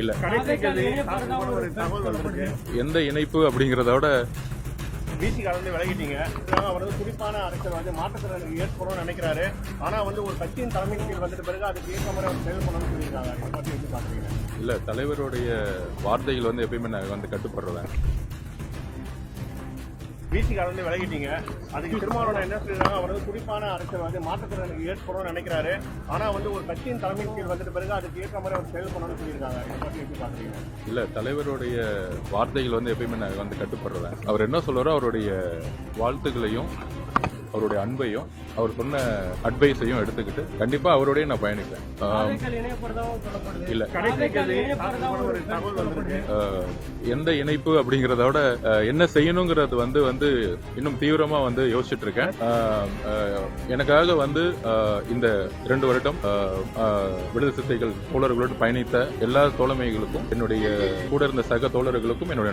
இல்ல எந்த இணைப்பு அப்படிங்கறத விட பிசிகால இருந்து விலகிட்டீங்க. அவர் வந்து குறிப்பான அரசியல் வந்து மாற்றத்திற்கு ஏற்படும்னு நினைக்கிறாரு. ஆனா வந்து ஒரு கட்சியின் தலைமையின் கீழ் வந்துட்ட பிறகு அதுக்கு ஏற்ற மாதிரி அவர் செயல்படணும்னு சொல்லியிருக்காங்க. அதை பத்தி எப்படி பாக்குறீங்க? இல்ல தலைவருடைய வார்த்தைகள் வந்து எப்பயுமே நான் வந்து கட்டுப்படுறேன். பிசிகால இருந்து விலகிட்டீங்க. அதுக்கு திருமாவளவன் என்ன சொல்லியிருக்காங்க? அவர் வந்து குறிப்பான அரசியல் வந்து மாற்றத்திற்கு ஏற்படும்னு நினைக்கிறாரு. ஆனா வந்து ஒரு கட்சியின் தலைமையின் கீழ் வந்துட்ட பிறகு அதுக்கு ஏற்ற மாதிரி அவர் செயல்படணும்னு சொல்லியிருக்காங்க. அதை பத்தி எப்படி பாக்குறீங்க? இல்ல தலைவருடைய வார்த்தைகள் வந்து எப்பயுமே நான் வந்து கட்டுப்படுறேன். அவர் என்ன சொல்றாரோ அவருடைய வாழ்த்துக்களையும் அவருடைய அன்பையும் அவர் சொன்ன அட்வைஸையும் எடுத்துக்கிட்டு கண்டிப்பா அவரோடய நான் பயணிப்பேன். இல்ல எந்த இணைப்பு அப்படிங்கறத விட என்ன செய்யணுங்கிறது வந்து இன்னும் தீவிரமா வந்து யோசிச்சுட்டு இருக்கேன். எனக்காக வந்து இந்த 2 வருடம் விடுதலை சிறுத்தைகள் தோழர்களோடு பயணித்த எல்லா தோழமைகளுக்கும் என்னுடைய கூட இருந்த சக தோழர்களுக்கும் என்னுடைய